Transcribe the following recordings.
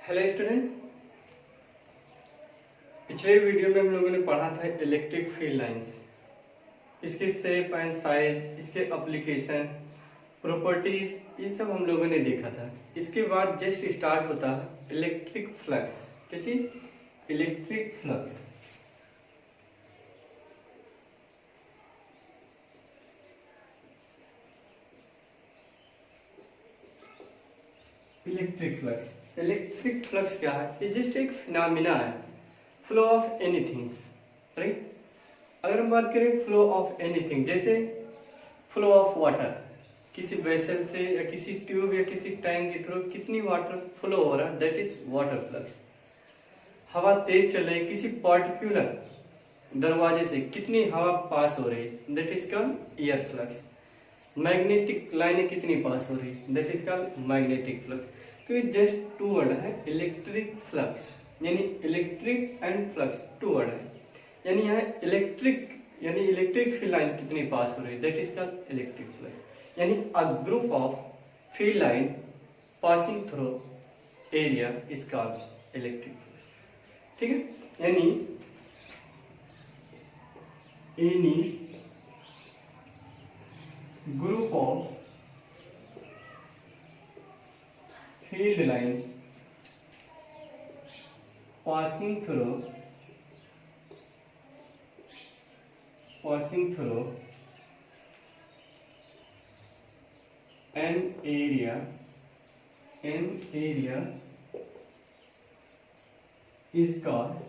Hello student. पिछले video में हम लोगों ने पढ़ा था इलेक्ट्रिक फील्ड लाइंस, इसके शेप एंड साइज, इसके एप्लीकेशन, प्रॉपर्टीज, ये सब हम लोगों ने देखा था। इसके बाद जस्ट स्टार्ट होता है इलेक्ट्रिक फ्लक्स। क्या चीज? Electric flux. इलेक्ट्रिक फ्लक्स क्या है? ये जस्ट एक फिनोमिना है, फ्लो ऑफ एनीथिंग्स, राइट। अगर हम बात करें फ्लो ऑफ एनीथिंग, जैसे फ्लो ऑफ वाटर, किसी वेसल से या किसी ट्यूब या किसी टैंक के थ्रू कितनी वाटर फ्लो हो रहा है, दैट इज वाटर फ्लक्स। हवा तेज चल रही है, किसी पर्टिकुलर दरवाजे से कितनी हवा पास हो रही है, that is called air flux. Magnetic लाइनें कितनी पास हो रही है, that is called magnetic flux. तो ये जस्ट टू वर्ड है, इलेक्ट्रिक फ्लक्स, यानी electric and flux two word है। यानी यहाँ इलेक्ट्रिक यानी इलेक्ट्रिक फील्ड लाइन कितनी पास हो रही है, that is called electric flux. यानी a group of field line passing through area is called electric flux. ठीक है। यानी any group of field line passing through an area is called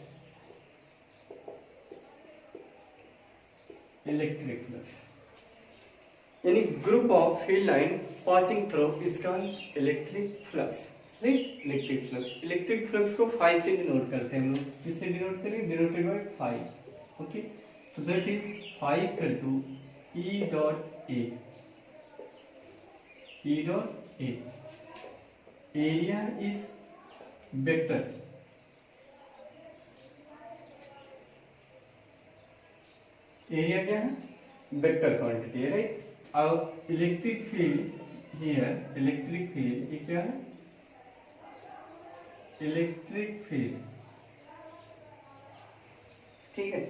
electric flux। यानी group of field line passing through is called electric flux, right. Electric flux, electric flux को phi से denote करते हैं हम लोग। किससे डिनोट करें? Denoted by phi. Okay, तो that is phi equal to E dot A. Area is vector, area क्या है? वेक्टर क्वांटिटी है, राइट। अब electric field here, electric field ये क्या है? इलेक्ट्रिक फील्ड, ठीक है।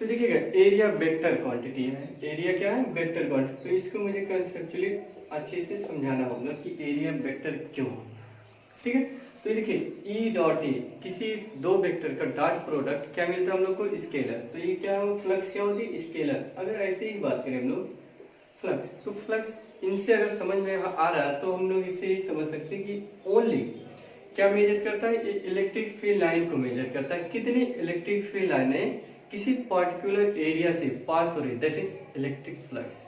तो देखिएगा एरिया वेक्टर क्वांटिटी है। एरिया क्या है? Vector quantity. तो इसको मुझे कंसेप्चुअली अच्छे से समझाना होगा कि एरिया वेक्टर क्यों, ठीक है। तो ये देखिए ई डॉट ए, किसी दो वेक्टर का डॉट प्रोडक्ट क्या मिलता है हम लोग को? स्केलर। तो ये क्या फ्लक्स क्या होती है? स्केलर। अगर ऐसे ही बात करें हम लोग फ्लक्स, तो फ्लक्स इनसे अगर समझ में आ रहा है तो हम लोग इसे ही समझ सकते हैं कि ओनली क्या मेजर करता है? इलेक्ट्रिक फील्ड लाइन को मेजर करता है। कितनी इलेक्ट्रिक फील्ड लाइनें किसी पर्टिकुलर एरिया से पास हो रही, that is electric flux,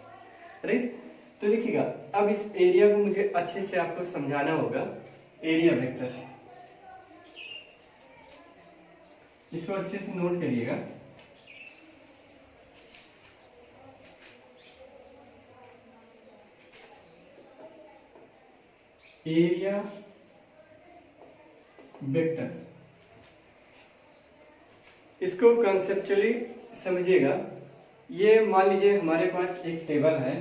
right. तो देखिएगा अब इस एरिया को मुझे अच्छे से आपको समझाना होगा। एरिया वेक्टर, इसको अच्छे से नोट करिएगा। एरिया वेक्टर, इसको कंसेप्चुअली समझिएगा। ये मान लीजिए हमारे पास एक टेबल है,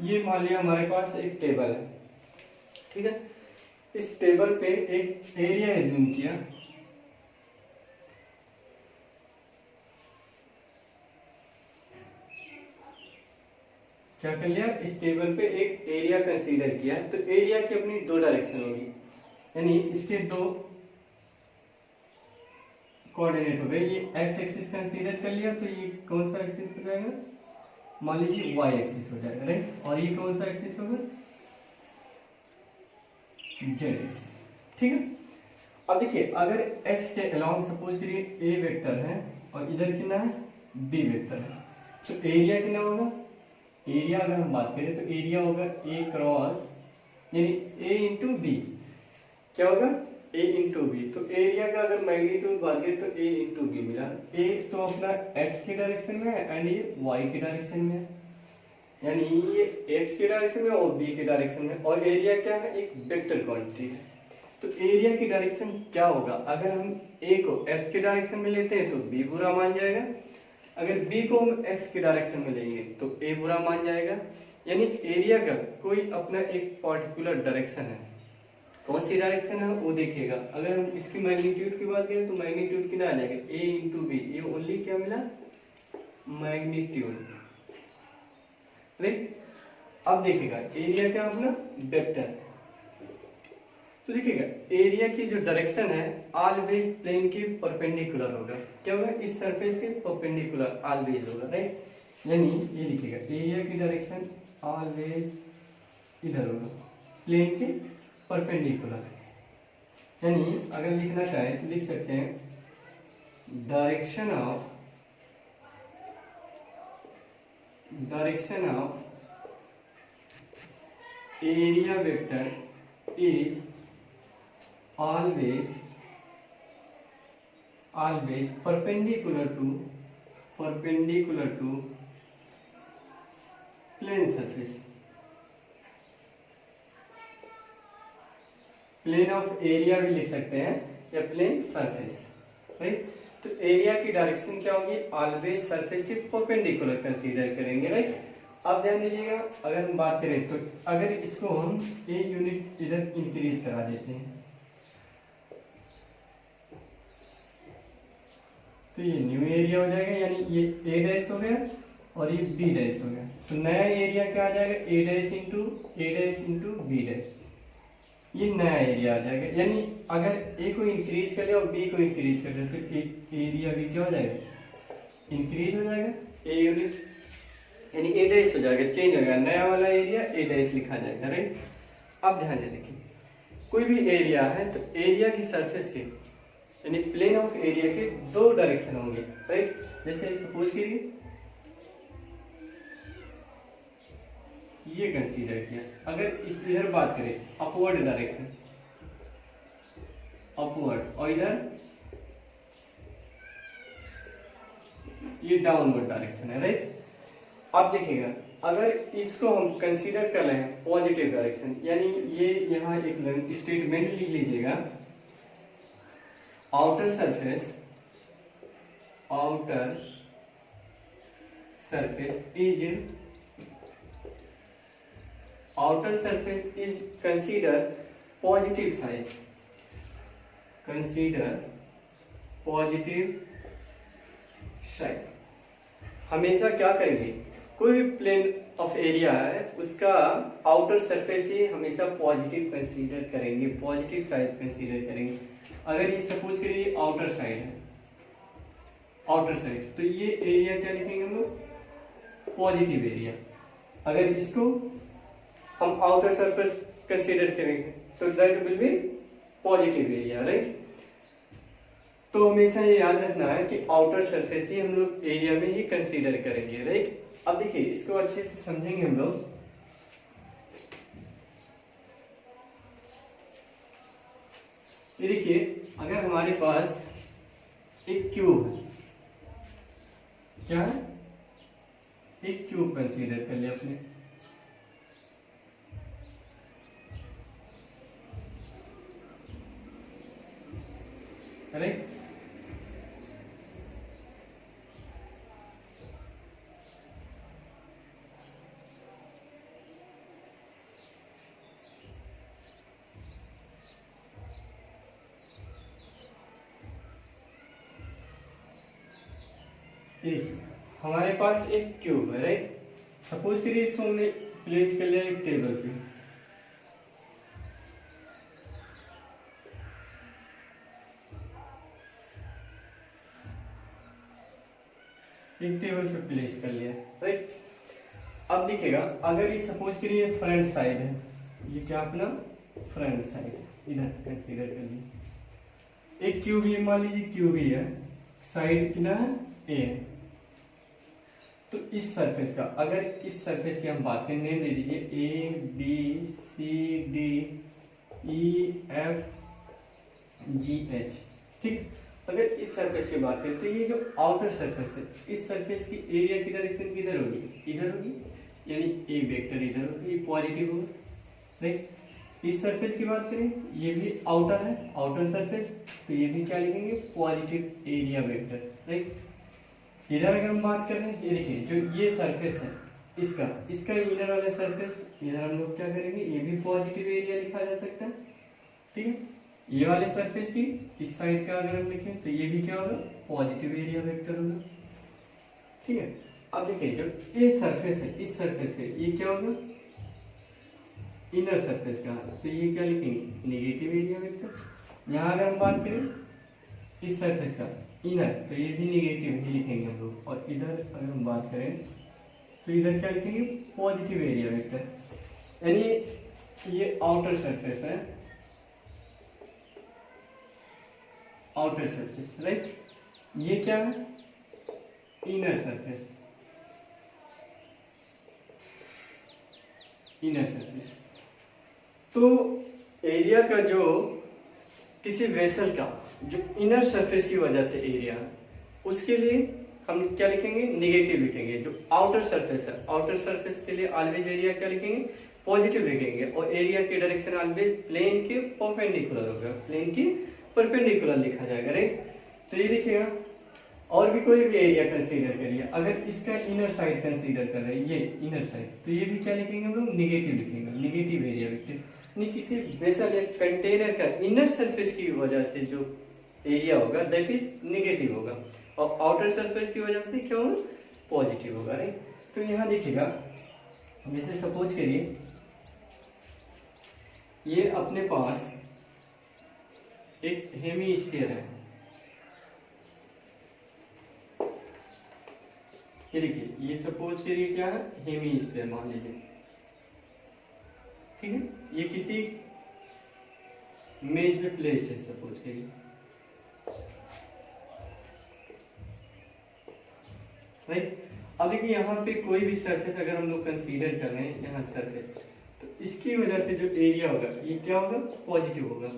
ये मान लिया हमारे पास एक टेबल है, ठीक है। इस टेबल पे एक एरिया एज्यूम किया, क्या कर लिया? इस टेबल पे एक एरिया कंसीडर किया। तो एरिया की अपनी दो डायरेक्शन होगी, यानी इसके दो कोऑर्डिनेट हो गए। ये एक्स एक्सिस कंसीडर कर लिया, तो ये कौन सा एक्सिस हो जाएगा? मान लीजिए वाई एक्सिस हो जाएगा, राइट। और ये कौन सा एक्सिस होगा? जेड एक्सिस, ठीक है। अब देखिए अगर x के अलोंग सपोज करिए a वेक्टर है और इधर कितना है? b वेक्टर है, तो एरिया कितना होगा? एरिया अगर हम बात करें तो एरिया होगा a क्रॉस, यानी a इंटू बी। क्या होगा? a into B. तो एरिया का अगर मैग्नीट्यूड बात करें तो a इंटू बी मिला। a तो अपना x के डायरेक्शन में है एंड ये y के डायरेक्शन में है। यानी ये x के डायरेक्शन में और b के डायरेक्शन में, और एरिया क्या है, एक वेक्टर क्वांटिटी है। तो एरिया की डायरेक्शन क्या होगा? अगर हम ए को एक्स की डायरेक्शन में लेते हैं तो बी बुरा मान जाएगा, अगर बी को हम एक्स की डायरेक्शन में लेंगे तो ए बुरा मान जाएगा। यानी एरिया का कोई अपना एक पर्टिकुलर डायरेक्शन है, कौन सी डायरेक्शन है वो देखिएगा। अगर हम इसकी मैग्नीट्यूड की बात करें तो मैग्नीट्यूड कितना आ जाएगा? ए इंटू बी, ये ओनली क्या मिला? Magnitude, right. अब देखिएगा एरिया क्या अपना वेक्टर, तो देखिएगा एरिया की जो डायरेक्शन है ऑलवेज प्लेन के परपेंडिकुलर होगा। क्या होगा? इस सरफेस के परपेंडिकुलर ऑलवेज होगा, राइट। यानी ये लिखिएगा एरिया की डायरेक्शन ऑलवेज इधर होगा, प्लेन के परपेंडिकुलर। यानी अगर लिखना चाहे तो लिख सकते हैं direction of area vector is always perpendicular to plane surface, plane of area भी लिख सकते हैं या प्लेन सरफेस, राइट। तो एरिया की डायरेक्शन क्या होगी? ऑलवेज सरफेस के परपेंडिकुलर कंसीडर करेंगे, राइट। अब ध्यान दीजिएगा अगर हम बात करें तो अगर इसको हम ए यूनिट इधर इंक्रीज करा देते हैं तो ये न्यू एरिया हो जाएगा, यानी ये ए डैश हो गया और ये बी डैश हो गया। तो नया एरिया क्या आ जाएगा? ए डैश इंटू बी डैश, ये नया एरिया आ जाएगा। यानी अगर ए को इंक्रीज कर लिया और बी को इंक्रीज कर लिया तो एरिया भी क्या हो जाएगा? इंक्रीज हो जाएगा, ए यूनिट यानी ए डैश हो जाएगा, चेंज हो जाएगा, नया वाला एरिया ए डैश लिखा जाएगा, राइट। अब ध्यान से देखिए कोई भी एरिया है तो एरिया की सरफेस के यानी प्लेन ऑफ एरिया के दो डायरेक्शन होंगे, राइट। जैसे सपोज करिए ये कंसीडर किया, अगर इधर बात करें अपवर्ड डायरेक्शन, अपवर्ड, और इधर ये डाउनवर्ड डायरेक्शन है, राइट। अब देखिएगा अगर इसको हम कंसीडर कर रहे हैं पॉजिटिव डायरेक्शन, यानी ये यहाँ एक स्टेटमेंट लिख लीजिएगा, outer surface is consider positive side, हमेशा क्या करेंगे? कोई भी प्लेन ऑफ एरिया है उसका आउटर सरफेस ही हमेशा पॉजिटिव कंसीडर करेंगे, पॉजिटिव साइड कंसीडर करेंगे। अगर ये सपोज करिए आउटर साइड है, आउटर साइड, तो ये एरिया क्या लिखेंगे हम लोग? Positive area. अगर इसको हम आउटर सरफेस कंसीडर करेंगे तो that will be positive area, right. तो हमेशा ये याद रखना है कि आउटर सरफेस ही हम लोग एरिया में ही कंसीडर करेंगे, राइट। अब देखिए इसको अच्छे से समझेंगे हम लोग। ये देखिए अगर हमारे पास एक क्यूब है, क्या है? एक क्यूब कंसीडर कर लिया अपने, करेक्ट। हमारे पास एक क्यूब है, राइट। सपोज करिए इसको हमने प्लेस कर लिया एक टेबल पे, एक टेबल पे प्लेस कर लिया, राइट। अब देखिएगा अगर ये सपोज करिए फ्रंट साइड है, ये क्या अपना फ्रंट साइड इधर कंसीडर कर लिया। एक क्यूब, ये मान लीजिए क्यूब ही है, साइड कितना है? ए है। तो इस सरफेस का, अगर इस सरफेस की हम बात करें, नेम दे दीजिए A B C D E F G H, ठीक। अगर इस सरफेस की बात करें तो ये जो आउटर सरफेस है, इस सरफेस की एरिया की डायरेक्शन किधर होगी? इधर होगी, यानी ए वेक्टर इधर होगी, ये पॉजिटिव होगा, राइट। इस सरफेस की बात करें, ये भी आउटर है, आउटर सरफेस, तो ये भी क्या लिखेंगे, पॉजिटिव एरिया वेक्टर, राइट। इधर अगर हम बात करें, ये देखिए जो ये सरफेस है इसका इसका इनर वाला सरफेस, इधर हम लोग क्या करेंगे, ये भी पॉजिटिव एरिया लिखा जा सकता है, ठीक है। ये वाले सरफेस की इस साइड का अगर हम लिखें तो ये भी क्या होगा, पॉजिटिव एरिया वेक्टर होगा, ठीक है। अब देखिए जो ये सरफेस है, इस सरफेस पे ये क्या होगा, इनर सरफेस का, तो ये क्या लिखेंगे, नेगेटिव एरिया वेक्टर। यहाँ अगर हम बात करें इस सरफेस का इनर, तो ये भी नेगेटिव ही लिखेंगे हम लोग, और इधर अगर हम बात करें तो इधर क्या लिखेंगे, पॉजिटिव एरिया वेक्टर। यानी ये आउटर सरफेस है, आउटर सरफेस, राइट। ये क्या है, इनर सरफेस, इनर सरफेस। तो एरिया का जो किसी वेसल का जो इनर सरफेस की वजह से एरिया, उसके लिए हम क्या लिखेंगे, नेगेटिव लिखेंगे। जो आउटर सरफेस है, आउटर सरफेस के लिए ऑलवेज एरिया क्या लिखेंगे, पॉजिटिव लिखेंगे, और एरिया की डायरेक्शन ऑलवेज प्लेन के परपेंडिकुलर होगा, प्लेन की परपेंडिकुलर लिखा जाएगा, राइट। तो ये देखिएगा, और भी कोई भी एरिया कंसीडर करिए, अगर इसका इनर साइड कंसीडर कर रहे हैं, ये इनर साइड, तो ये भी क्या लिखेंगे हम लोग, नेगेटिव लिखेंगे, नेगेटिव एरिया वेक्टर। किसी वेसल या कंटेनर का इनर सरफेस की वजह से जो एरिया होगा दैट इज नेगेटिव होगा, और आउटर सरफेस की वजह से क्या होगा, पॉजिटिव होगा, राइट। तो यहाँ देखिएगा, जैसे सपोज करिए ये अपने पास एक हेमी स्फीयर है, ये देखिए, ये सपोज करिए क्या है, हेमी स्फीयर मान लीजिए, ठीक है। ये किसी मेज पे प्लेस्ड है, सपोज करिए, राइट। अब देखिए यहाँ पे कोई भी सरफेस अगर हम लोग कंसीडर कर रहे हैं, यहाँ सरफेस, तो इसकी वजह से जो एरिया होगा ये क्या होगा, पॉजिटिव होगा।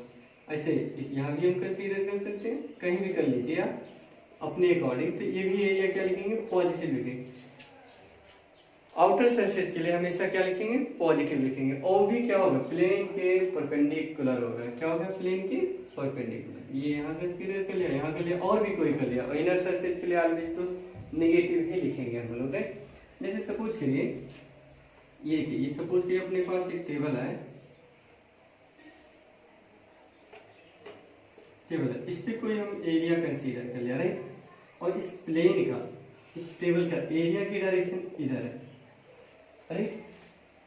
ऐसे इस यहाँ भी हम कंसीडर कर सकते हैं, कहीं भी कर लीजिए आप अपने अकॉर्डिंग, तो ये भी एरिया क्या लिखेंगे, पॉजिटिव लिखेंगे। आउटर सरफेस के लिए हमेशा क्या लिखेंगे, पॉजिटिव लिखेंगे, और भी क्या होगा, प्लेन के परपेंडिकुलर होगा, क्या होगा, प्लेन के परपेंडिकुलर। ये यहाँ कंसीडर कर लिया, यहाँ कर लिया, और भी कोई कर लिया, और इनर सरफेस के लिए ऑलवेज तो नेगेटिव ही लिखेंगे हम लोग, राइट। जैसे सपोज करिए ये देखिए, ये सपोज करिए अपने पास एक टेबल है, टेबल है, इस पे कोई हम एरिया कंसीडर कर लिया, राइट। और इस प्लेन का, इस टेबल का एरिया की डायरेक्शन इधर है, राइट।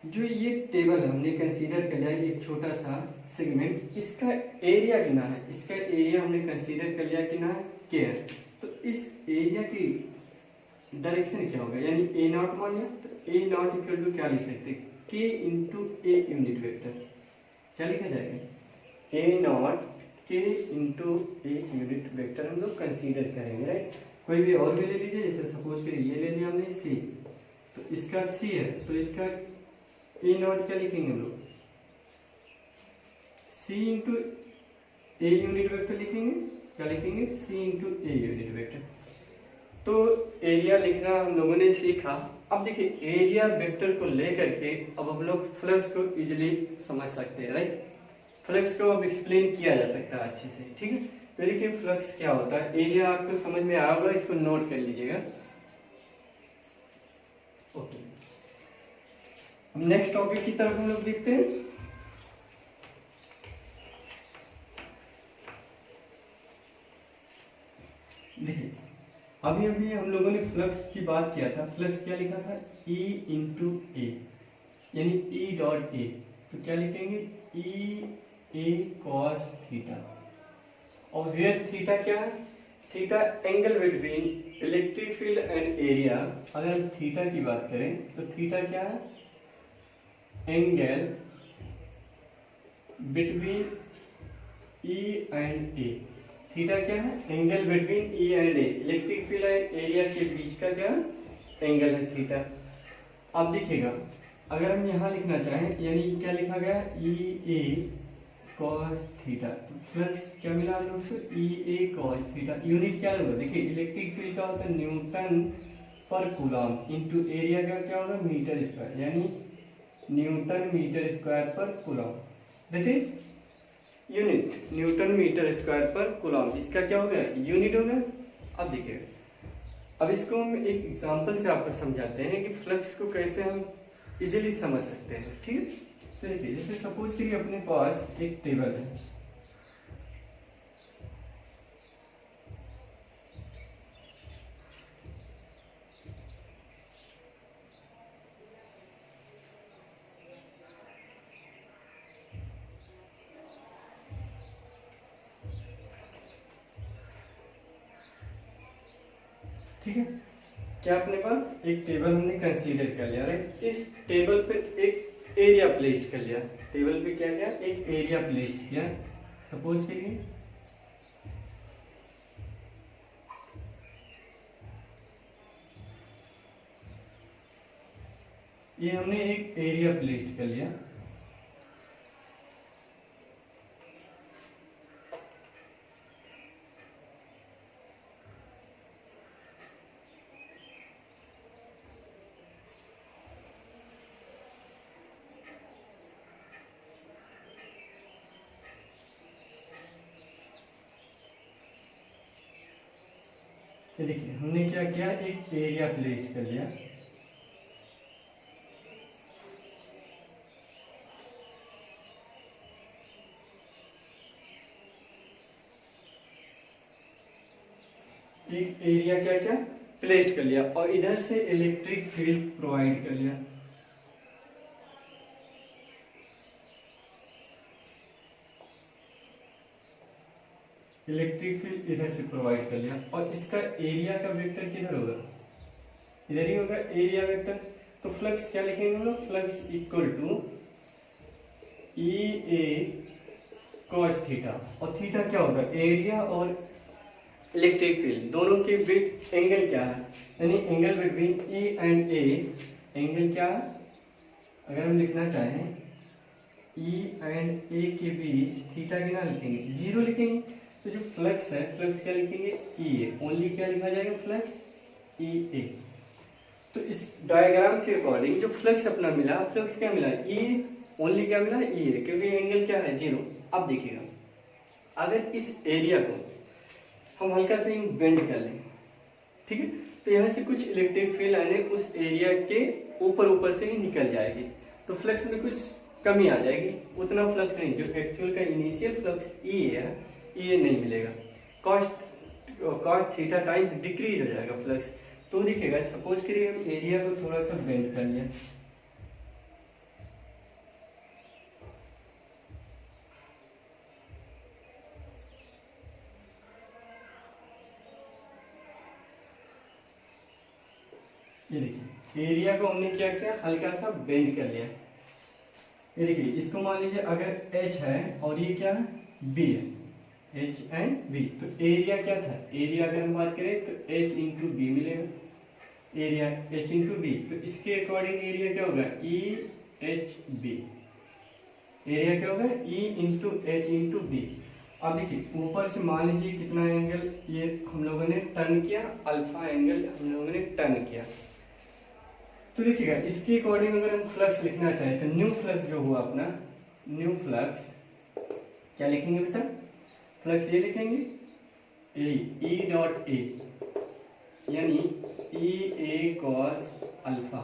जो ये टेबल है हमने कंसीडर कर लिया, एक छोटा सा सेगमेंट, इसका एरिया कितना है, इसका एरिया हमने कंसीडर कर लिया कितना है, के है। तो इस एरिया की डायरेक्शन क्या होगा, यानी ए नॉट मान लिया, तो ए नॉट इक्वल टू क्या लिख सकते हैं, के इंटू ए यूनिट वेक्टर, क्या लिखा जाएगा, ए नॉट के इंटू ए यूनिट वेक्टर हम लोग कंसीडर करेंगे, राइट। कोई भी और भी ले लीजिए, जैसे सपोज करिए ये ले लिया हमने सी, तो इसका सी है, तो इसका ए नॉट क्या लिखेंगे हम लोग, सी इंटू ए यूनिट वेक्टर लिखेंगे, क्या लिखेंगे, सी इंटू ए यूनिट वेक्टर। तो एरिया लिखना हम लोगों ने सीखा। अब देखिए एरिया वेक्टर को लेकर के अब हम लोग फ्लक्स को इजीली समझ सकते हैं, राइट। फ्लक्स को अब एक्सप्लेन किया जा सकता है अच्छे से, ठीक है। तो देखिए फ्लक्स क्या होता है, एरिया आपको समझ में आया होगा, इसको नोट कर लीजिएगा, ओके। नेक्स्ट टॉपिक की तरफ हम लोग देखते हैं। देखिए अभी अभी हम लोगों ने फ्लक्स की बात किया था, फ्लक्स क्या लिखा था, E इंटू ए, यानी E डॉट ए, तो क्या लिखेंगे, E ए कॉस थीटा, और हियर थीटा क्या है, theta angle between electric field and area. अगर हम थीटा की बात करें तो थीटा क्या है, angle between E and A, theta क्या है, angle between E and A, electric field and area के बीच का क्या एंगल है, थीटा। अब देखिएगा अगर हम यहाँ लिखना चाहें, यानी क्या लिखा गया, E ए कॉस थीटा, तो फ्लक्स क्या मिला हम लोग को, E ए कॉस थीटा। यूनिट क्या होगा, देखिए इलेक्ट्रिक फील्ड का होता है न्यूटन पर कूलम, इनटू एरिया का क्या होगा, मीटर स्क्वायर, यानी newton metre square per coulomb. That is unit, newton metre square per coulomb. इसका क्या हो गया, यूनिट हो गया। अब देखिए, अब इसको हम एक एग्जांपल से आपको समझाते हैं कि फ्लक्स को कैसे हम इजीली समझ सकते हैं। ठीक है, तो देखिए जैसे सपोज करिए अपने पास एक टेबल है, ठीक है, क्या अपने पास एक टेबल हमने कंसीडर कर लिया, राइट। इस टेबल पे एक एरिया प्लेस्ड कर लिया, टेबल पे क्या किया, एक एरिया प्लेस्ड किया। सपोज करिए ये हमने एक एरिया प्लेस्ड कर लिया। ये देखिए हमने क्या किया, एक एरिया प्लेस्ड कर लिया। एक एरिया क्या क्या प्लेस्ड कर लिया और इधर से इलेक्ट्रिक फील्ड प्रोवाइड कर लिया। इलेक्ट्रिक फील्ड इधर से प्रोवाइड कर लिया और इसका एरिया का वेक्टर किधर होगा, इधर ही होगा एरिया वेक्टर। तो फ्लक्स क्या लिखेंगे हम लोग, flux equal to E A cos theta, और थीटा क्या होगा, एरिया और इलेक्ट्रिक फील्ड दोनों के बीच एंगल क्या है, यानी angle between E and A, angle क्या है, अगर हम लिखना चाहें ई एंड ए के बीच थीटा कितना लिखेंगे, 0 लिखेंगे। तो जो फ्लक्स है, फ्लक्स क्या लिखेंगे, ई ए, ओनली क्या लिखा जाएगा, फ्लक्स ई ए। तो इस डायग्राम के अकॉर्डिंग जो फ्लक्स अपना मिला, फ्लक्स क्या मिला, ई ओनली क्या मिला, ई ए, क्योंकि एंगल क्या है, 0। अब देखिएगा अगर इस एरिया को हम हल्का से बेंड कर लें, ठीक है, तो यहाँ से कुछ इलेक्ट्रिक फील्ड आने उस एरिया के ऊपर से ही निकल जाएगी, तो फ्लक्स में कुछ कमी आ जाएगी, उतना फ्लक्स नहीं, जो एक्चुअल का इनिशियल फ्लक्स ई है, ये नहीं मिलेगा, कॉस थीटा टाइम डिक्रीज हो जाएगा फ्लक्स। तो दिखेगा, सपोज करिए हम एरिया को थोड़ा सा बेंड कर लिया, ये देखिए एरिया को हमने क्या किया, हल्का सा बेंड कर लिया। ये देखिए इसको मान लीजिए अगर H है और ये क्या है, B है, H एंड B, तो एरिया क्या था, एरिया अगर हम बात करें तो H इंटू बी मिलेगा, एरिया H इंटू बी, तो इसके अकॉर्डिंग एरिया क्या होगा, E H B, एरिया क्या होगा, E into H into B. अब देखिए ऊपर से मान लीजिए कितना एंगल ये हम लोगों ने टर्न किया, अल्फा एंगल हम लोगों ने टर्न किया। तो देखिएगा इसके अकॉर्डिंग अगर हम फ्लक्स लिखना चाहें तो न्यू फ्लक्स जो हुआ अपना, न्यू फ्लक्स क्या लिखेंगे बेटा, फ्लक्स ये लिखेंगे ई डॉट ए, यानी ई ए कॉस अल्फा,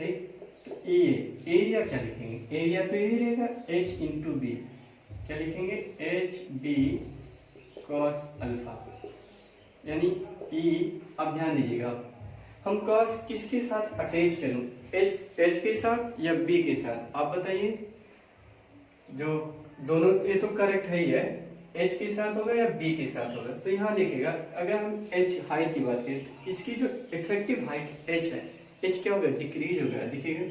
राइट। तो ए एरिया क्या लिखेंगे, एरिया तो यही रहेगा H इंटू बी, क्या लिखेंगे, H B कॉस अल्फा, यानी E। अब ध्यान दीजिएगा हम कॉस किसके साथ अटैच करूं, H के साथ या B के साथ, आप बताइए। जो दोनों, ये तो करेक्ट है ही है, H के साथ होगा या B के साथ होगा। तो यहाँ देखिएगा अगर हम H हाइट की बात करें, इसकी जो इफेक्टिव हाइट H है, H क्या होगा, डिक्रीज होगा, देखिएगा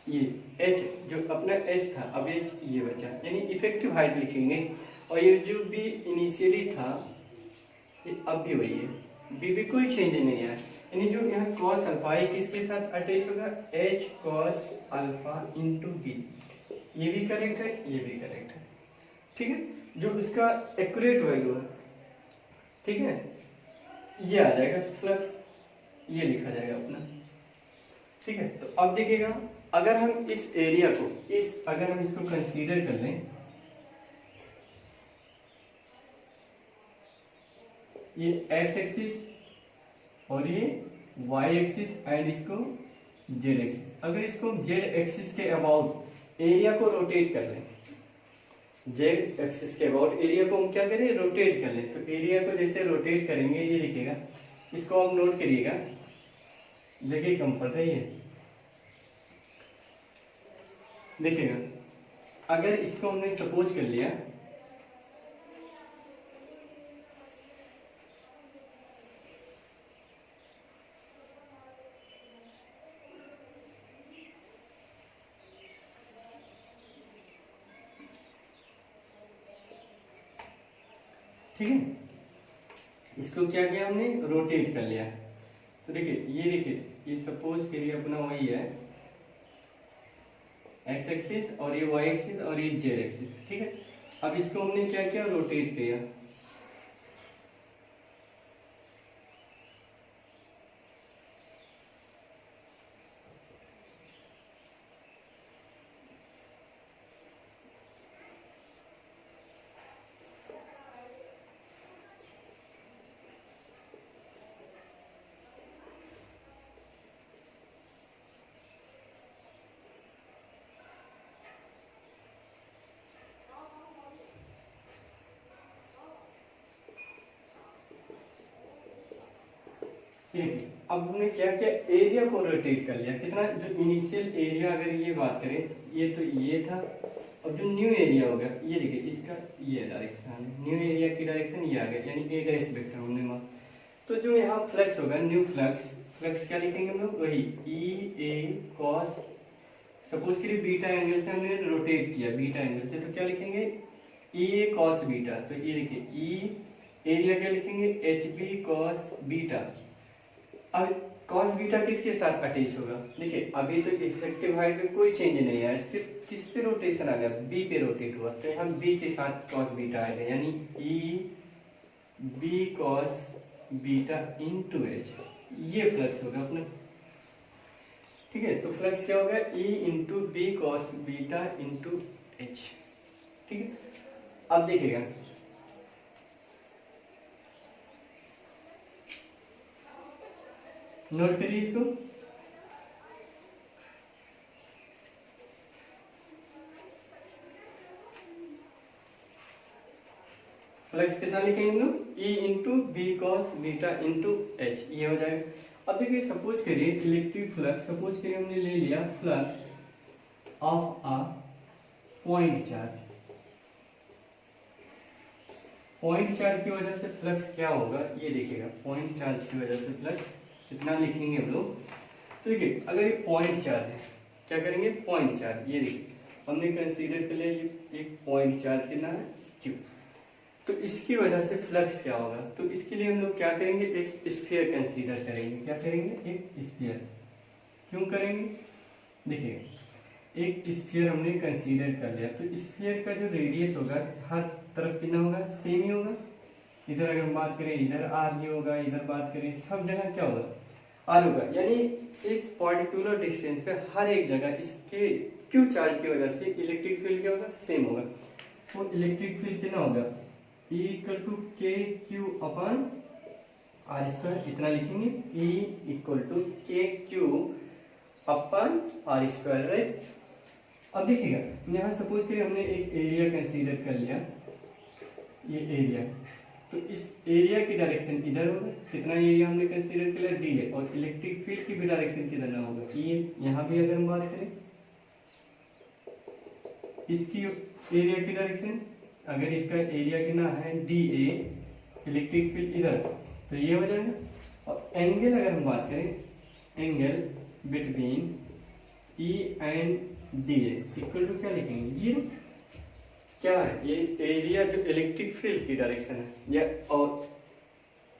ये H जो अपना H था, अब H ये बचा, यानी इफेक्टिव हाइट लिखेंगे। और ये जो भी इनिशियली था ये अब भी वही है, B भी कोई चेंज नहीं है, यानी जो यहाँ cos अल्फा है किसके साथ अटैच होगा, H cos alpha into B, ये भी करेक्ट है, ये भी करेक्ट है, ठीक है। जो उसका एक्यूरेट वैल्यू है, ठीक है, ये आ जाएगा फ्लक्स, ये लिखा जाएगा अपना, ठीक है। तो अब देखिएगा अगर हम इस एरिया को अगर हम इसको कंसीडर कर लें, ये एक्स एक्सिस और ये वाई एक्सिस एंड इसको जेड एक्सिस, अगर इसको जेड एक्सिस के अबाउट एरिया को रोटेट कर लें, जेड एक्सिस के अबाउट एरिया को हम क्या करें, रोटेट कर लें, तो एरिया को जैसे रोटेट करेंगे ये दिखेगा, इसको आप नोट करिएगा, जगह कम पड़ रही है, देखिएगा। अगर इसको हमने सपोज कर लिया ठीक है, इसको क्या किया हमने, रोटेट कर लिया, तो देखिए ये सपोज करिए अपना वही है एक्स एक्सिस और ये वाई एक्सिस और ये जेड एक्सिस, ठीक है। अब इसको हमने क्या किया, रोटेट किया, ठीक। अब हमने क्या किया, एरिया को रोटेट कर लिया, कितना, जो इनिशियल एरिया अगर ये बात करें, ये तो ये था, अब जो न्यू एरिया होगा ये देखिए, इसका ये डायरेक्शन है, न्यू एरिया की डायरेक्शन ये आ गया, यानी ए डैश वेक्टर हमने वहां, तो जो यहाँ फ्लक्स होगा, न्यू फ्लक्स क्या लिखेंगे हम लोग, वही ई ए कॉस, सपोज करिए बीटा एंगल से हमने रोटेट किया, बीटा एंगल से, तो क्या लिखेंगे, ई ए कॉस बीटा, तो ये देखिए ई एरिया क्या लिखेंगे, एच बी कॉस बीटा। अब cos बीटा किसके साथ अटैच होगा, देखिए अभी तो इफेक्टिव हाइट में कोई चेंज नहीं आया, सिर्फ किस पे रोटेशन आ गया, b पे रोटेट हुआ, तो यहाँ b के साथ cos बीटा आएगा, यानी e b cos beta into h, ये फ्लक्स होगा अपना, ठीक है। तो फ्लक्स क्या होगा, e into B cos beta into h, ठीक है। अब देखिएगा नोट करिए इसको, फ्लक्स के साथ लिखेंगे हम लोग E into B cos beta into H, ये हो जाएगा। अब देखिए सपोज करिए इलेक्ट्रिक फ्लक्स, सपोज करिए हमने ले लिया flux of a point charge, point charge की वजह से फ्लक्स क्या होगा, ये देखिएगा, पॉइंट चार्ज की वजह से फ्लक्स कितना लिखेंगे हम लोग, तो देखिए अगर ये पॉइंट चार्ज है, क्या करेंगे, पॉइंट चार्ज, ये देखिए हमने कंसीडर कर लिया ये एक पॉइंट चार्ज कितना है, क्यू, तो इसकी वजह से फ्लक्स क्या होगा, तो इसके लिए हम लोग क्या करेंगे, एक स्फीयर कंसीडर करेंगे, क्या करेंगे, एक स्फीयर, क्यों करेंगे, देखिए एक स्फीयर हमने कंसीडर कर लिया, तो स्फीयर का जो रेडियस होगा हर तरफ कितना होगा, सेम ही होगा, इधर अगर हम बात करें इधर आर ही होगा, इधर बात करें सब जगह क्या होगा, आर होगा, यानी एक पर्टिकुलर डिस्टेंस पे हर एक जगह इसके क्यू चार्ज की वजह से इलेक्ट्रिक फील्ड क्या होगा, सेम होगा, तो इलेक्ट्रिक फील्ड कितना होगा, E equal to K Q upon R square, इतना लिखेंगे, E equal to K Q upon R square, right. अब देखिएगा यहाँ सपोज करिए हमने एक एरिया कंसीडर कर लिया, ये एरिया, तो इस एरिया की डायरेक्शन इधर होगा, कितना एरिया हमने कंसीडर कर लिया, डी है, और इलेक्ट्रिक फील्ड की भी डायरेक्शन किधर ना होगा, ये यहाँ भी अगर हम बात करें इसकी एरिया की डायरेक्शन, अगर इसका एरिया कितना है डी ए, इलेक्ट्रिक फील्ड इधर, तो ये हो जाएगा, और एंगल अगर हम बात करें, angle between E and D A equal to क्या लिखेंगे, जीरो, क्या है ये एरिया जो इलेक्ट्रिक फील्ड की डायरेक्शन है, या और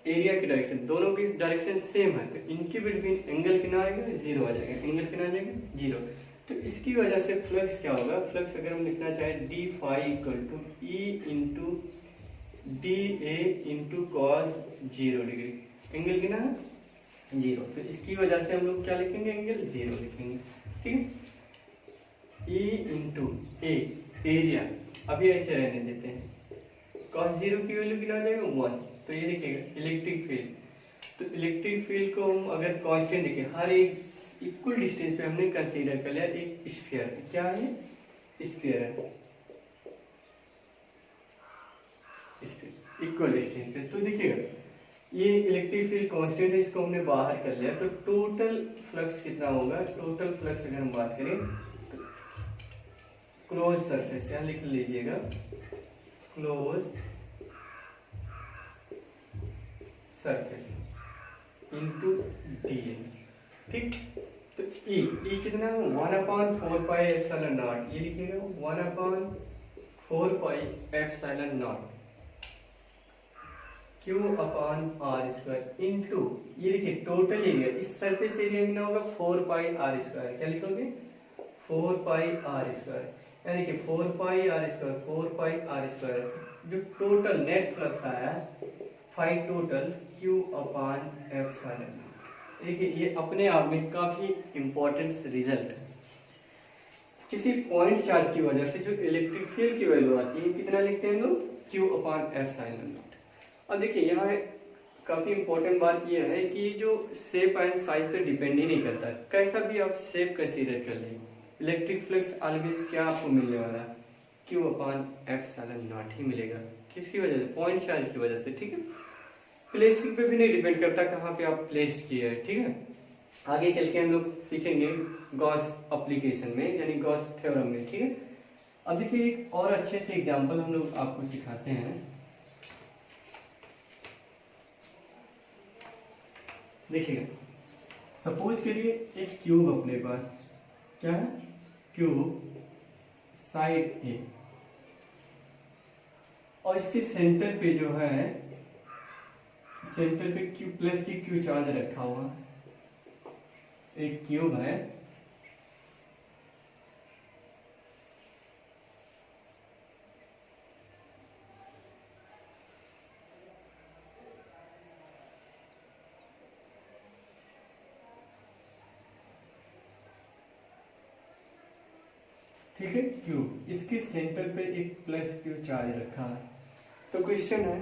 एरिया की डायरेक्शन, दोनों की डायरेक्शन सेम है, तो इनके बिटवीन एंगल कितना आएगा, जीरो आ जाएगा, एंगल कितना आ जाएगा, जीरो, तो इसकी वजह से फ्लक्स क्या होगा, फ्लक्स अगर हम लिखना चाहें D phi equal to E into D A into cos 0 degree, angle कितना है, जीरो, तो इसकी वजह से हम लोग क्या लिखेंगे, एंगल जीरो लिखेंगे, ठीक है। E इंटू ए एरिया, अभी ऐसे रहने देते हैं, cos जीरो की वैल्यू कितना हो जाएगा 1। तो ये देखिएगा इलेक्ट्रिक फील्ड, तो इलेक्ट्रिक फील्ड को हम अगर कांस्टेंट देखें, हर एक इक्वल डिस्टेंस पे हमने कंसीडर कर लिया एक स्फीयर, क्या है स्फीयर है, इक्वल डिस्टेंस पे। तो देखिएगा ये इलेक्ट्रिक फील्ड कांस्टेंट है, इसको हमने बाहर कर लिया, तो टोटल फ्लक्स कितना होगा, टोटल फ्लक्स अगर हम बात करें तो क्लोज सरफेस, यहाँ लिख लीजिएगा क्लोज सरफेस इंटू डी ए, ठीक। तो ई कितना है 1/4πε0, ये लिखिएगा 1/4πε0 Q/r² इंटू ये देखिए टोटल एरिया, इस सरफेस एरिया कितना होगा 4πr², क्या लिखोगे 4πr², यानी कि 4πr², जो टोटल नेट फ्लक्स आया 5 टोटल Q/ε0। देखिए ये अपने आप में काफी इंपॉर्टेंट रिजल्ट है। किसी पॉइंट चार्ज की वजह से जो इलेक्ट्रिक फील्ड की वैल्यू आती है कितना लिखते हैं लोग Q/ε0। अब देखिए यहाँ काफी इंपॉर्टेंट बात यह है कि जो शेप एंड साइज पे डिपेंड ही नहीं करता, कैसा भी आप शेप कंसीडर कर लें, इलेक्ट्रिक फ्लक्स ऑलवेज क्या आपको मिलने वाला है Q/ε0 ही मिलेगा। किसकी वजह से, पॉइंट चार्ज की वजह से, ठीक है। प्लेसिंग पे भी नहीं डिपेंड करता कहाँ पे आप प्लेस्ड किए हैं, ठीक है। आगे चल के हम लोग सीखेंगे गॉस एप्लीकेशन में, यानी गॉस थ्योरम में, ठीक है। अब देखिए एक और अच्छे से एग्जांपल हम लोग आपको सिखाते हैं। देखिएगा सपोज करिए एक क्यूब अपने पास, क्या है क्यूब साइड ए, और इसके सेंटर पे जो है, सेंटर पे क्यू प्लस की क्यू चार्ज रखा हुआ एक क्यूब है, ठीक है क्यूब, इसके सेंटर पे एक प्लस क्यू चार्ज रखा है। तो क्वेश्चन है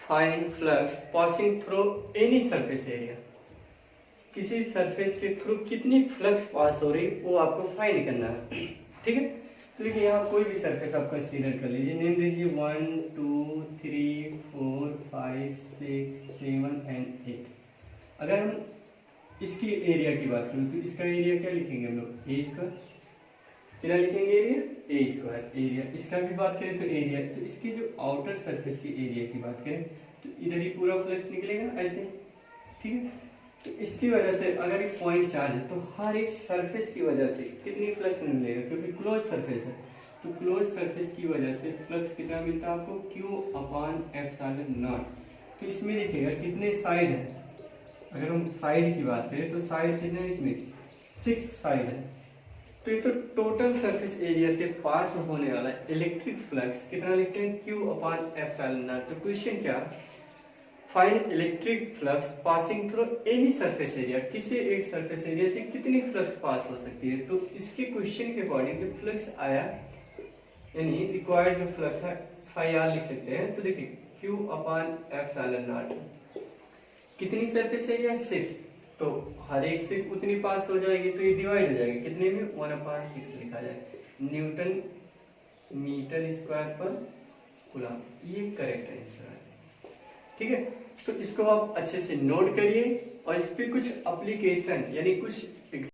find flux passing through any surface area, किसी सरफेस के थ्रू कितनी फ्लक्स पास हो रही वो आपको फाइंड करना है, ठीक है। तो देखिए यहाँ कोई भी सरफेस आप कंसीडर कर लीजिए, नेम दीजिए 1 2 3 4 5 6 7 एंड 8। अगर हम इसकी एरिया की बात करें तो इसका एरिया क्या लिखेंगे हम लोग, ए स्क्वायर, कितना लिखेंगे एरिया ए स्क्वायर एरिया। इसका भी बात करें तो एरिया, तो इसकी जो आउटर सरफेस की एरिया की बात करें तो इधर ही पूरा फ्लक्स निकलेगा ऐसे, ठीक है। तो इसकी वजह से अगर एक पॉइंट चार्ज है तो हर एक सरफेस की वजह से कितनी फ्लक्स मिलेगा, क्योंकि क्लोज सरफेस है तो क्लोज सरफेस की वजह से फ्लक्स कितना मिलता है आपको Q/ε0। तो इसमें देखिएगा कितने साइड है, अगर हम साइड की बात करें तो साइड कितने है इसमें 6 साइड है। तो ये तो टोटल सरफेस एरिया से पास होने वाला इलेक्ट्रिक फ्लक्स कितना लिखते हैं Q/ε0। तो क्वेश्चन क्या, find electric flux passing through any surface area, किसी एक सरफेस एरिया से कितनी फ्लक्स पास हो सकती है। तो इसके क्वेश्चन के अकॉर्डिंग जो फ्लक्स आया, यानी रिक्वायर्ड जो फ्लक्स है φr लिख सकते हैं। तो देखिए Q/ε0 कितनी सरफेस एरिया 6, तो हर एक से उतनी पास हो जाएगी, तो ये डिवाइड हो जाएगी कितने में 1/6 लिखा जाए, Newton metre square per coulomb, ये करेक्ट आंसर है, ठीक है। तो इसको आप अच्छे से नोट करिए और इस पे कुछ एप्लीकेशन यानी कुछ